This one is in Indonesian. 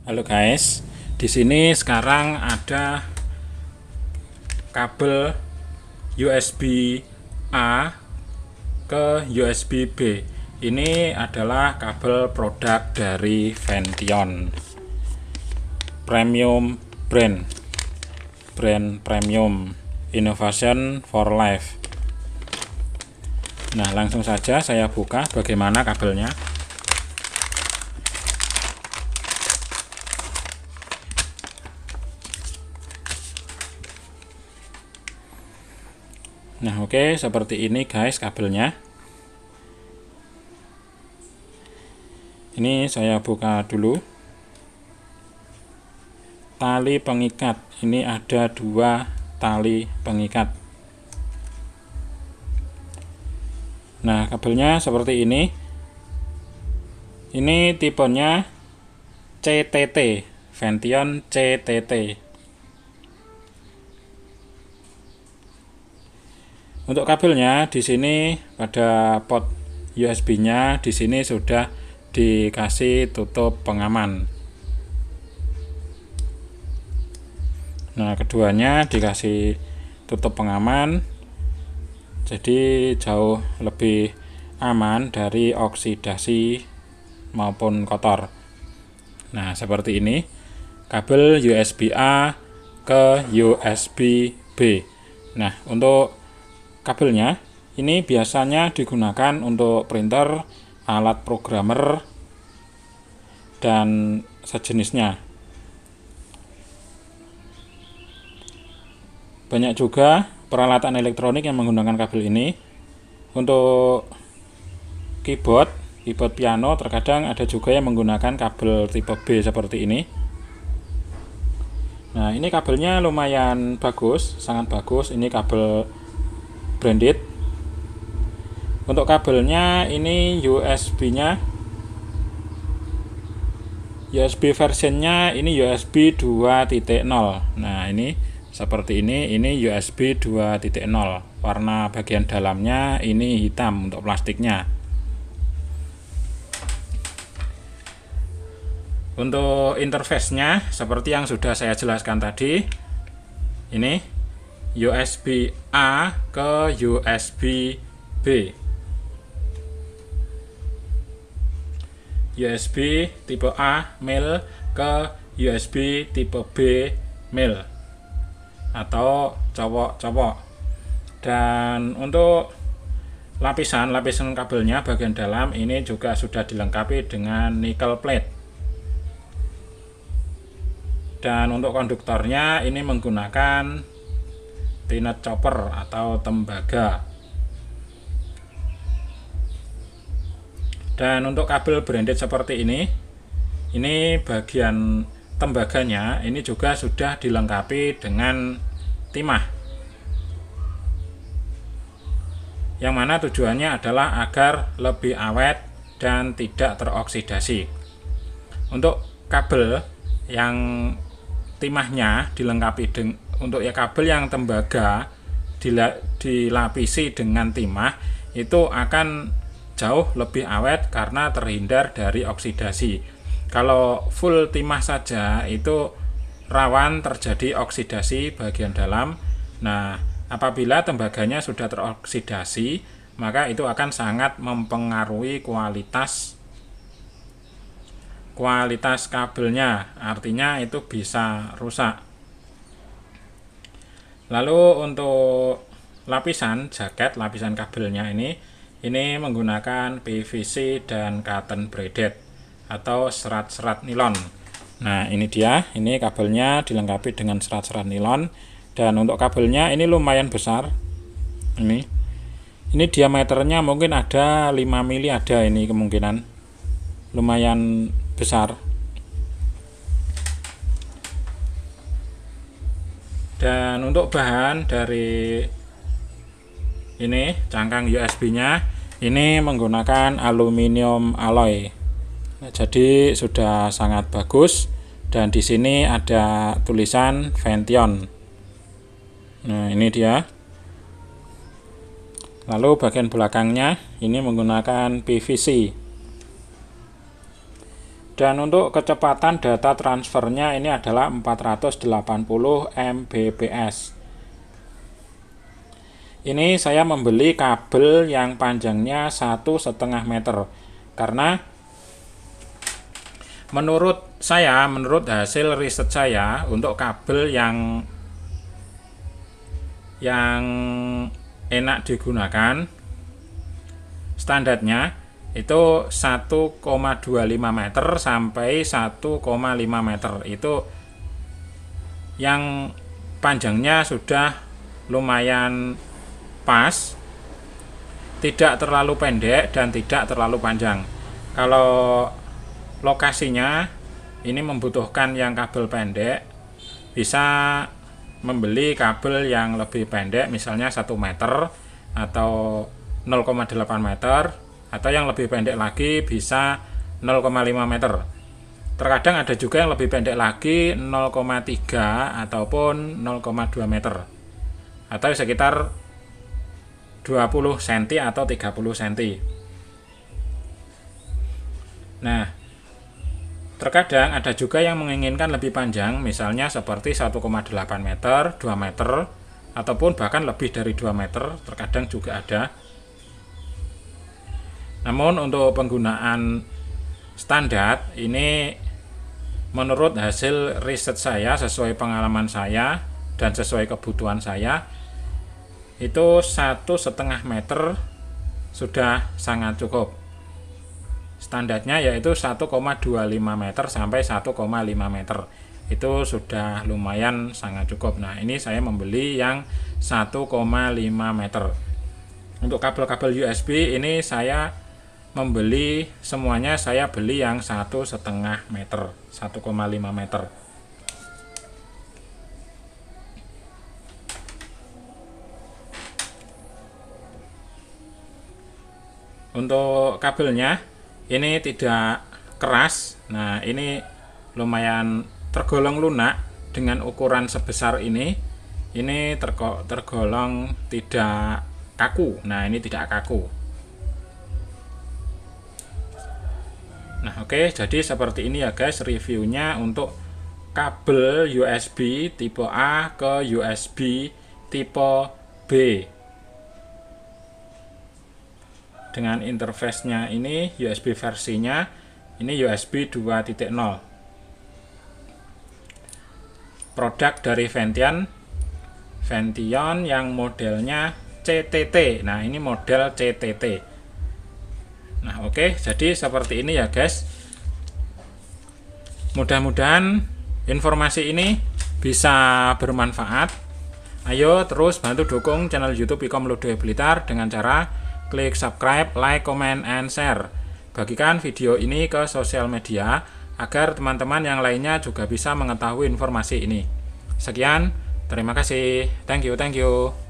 Halo guys, di sini sekarang ada kabel USB A ke USB B. Ini adalah kabel produk dari Vention, premium brand premium, innovation for life. Nah, langsung saja saya buka bagaimana kabelnya. Nah, oke, seperti ini guys kabelnya. Ini saya buka dulu. Tali pengikat, ini ada 2 tali pengikat. Nah, kabelnya seperti ini. Ini tipenya CTT, Vention CTT. Untuk kabelnya di sini pada pot USB-nya di sini sudah dikasih tutup pengaman. Nah, keduanya dikasih tutup pengaman, jadi jauh lebih aman dari oksidasi maupun kotor. Nah, seperti ini kabel USB A ke USB B. Nah, untuk kabelnya ini biasanya digunakan untuk printer, alat programmer, dan sejenisnya. Banyak juga peralatan elektronik yang menggunakan kabel ini. Untuk keyboard piano terkadang ada juga yang menggunakan kabel tipe B seperti ini. Nah, ini kabelnya lumayan bagus, sangat bagus. Ini kabel branded. Untuk kabelnya ini USB-nya, USB versionnya ini USB 2.0. Nah, ini seperti ini USB 2.0. Warna bagian dalamnya ini hitam untuk plastiknya. Untuk interface-nya seperti yang sudah saya jelaskan tadi, ini USB A ke USB B. USB tipe A male ke USB tipe B male atau cowok-cowok. Dan untuk lapisan kabelnya bagian dalam ini juga sudah dilengkapi dengan nickel plate. Dan untuk konduktornya ini menggunakan tinet chopper atau tembaga. Dan untuk kabel branded seperti ini bagian tembaganya ini juga sudah dilengkapi dengan timah, yang mana tujuannya adalah agar lebih awet dan tidak teroksidasi. Untuk kabel yang timahnya dilengkapi untuk kabel yang tembaga dilapisi dengan timah itu akan jauh lebih awet karena terhindar dari oksidasi. Kalau full timah saja itu rawan terjadi oksidasi bagian dalam. Nah, apabila tembaganya sudah teroksidasi, maka itu akan sangat mempengaruhi kualitas kabelnya, artinya itu bisa rusak. Lalu untuk lapisan kabelnya ini menggunakan PVC dan cotton braided atau serat-serat nilon. Nah, ini dia, ini kabelnya dilengkapi dengan serat-serat nilon. Dan untuk kabelnya ini lumayan besar. Ini diameternya mungkin ada 5 mili, ada ini kemungkinan. Lumayan besar. Dan untuk bahan dari ini cangkang USB-nya ini menggunakan aluminium alloy. Nah, jadi sudah sangat bagus, dan di sini ada tulisan Vention. Nah, ini dia. Lalu bagian belakangnya ini menggunakan PVC. Dan untuk kecepatan data transfernya ini adalah 480 Mbps. Ini saya membeli kabel yang panjangnya 1,5 meter karena menurut hasil riset saya, untuk kabel yang enak digunakan standarnya itu 1,25 meter sampai 1,5 meter. Itu yang panjangnya sudah lumayan pas, tidak terlalu pendek dan tidak terlalu panjang. Kalau lokasinya ini membutuhkan yang kabel pendek, bisa membeli kabel yang lebih pendek, misalnya 1 meter atau 0,8 meter, atau yang lebih pendek lagi bisa 0,5 meter. Terkadang ada juga yang lebih pendek lagi 0,3 ataupun 0,2 meter, atau sekitar 20 cm atau 30 cm. Nah, terkadang ada juga yang menginginkan lebih panjang, misalnya seperti 1,8 meter, 2 meter, ataupun bahkan lebih dari 2 meter, terkadang juga ada. Namun untuk penggunaan standar ini, menurut hasil riset saya, sesuai pengalaman saya dan sesuai kebutuhan saya, itu 1,5 meter sudah sangat cukup. Standarnya yaitu 1,25 meter sampai 1,5 meter. Itu sudah lumayan sangat cukup. Nah, ini saya membeli yang 1,5 meter. Untuk kabel-kabel USB ini saya membeli semuanya, saya beli yang 1,5 meter, 1,5 meter. Untuk kabelnya ini tidak keras. Nah, ini lumayan tergolong lunak dengan ukuran sebesar ini. Ini tergolong tidak kaku. Nah, ini tidak kaku. Nah, oke, jadi seperti ini ya guys reviewnya untuk kabel USB tipe A ke USB tipe B. Dengan interface-nya ini, USB versinya ini USB 2.0. Produk dari Vention yang modelnya CTT. Nah, ini model CTT. Nah, oke, jadi seperti ini ya guys. Mudah-mudahan informasi ini bisa bermanfaat. Ayo terus bantu dukung channel YouTube Ikom Lodewijk Blitar dengan cara klik subscribe, like, comment, and share. Bagikan video ini ke sosial media agar teman-teman yang lainnya juga bisa mengetahui informasi ini. Sekian, terima kasih. Thank you.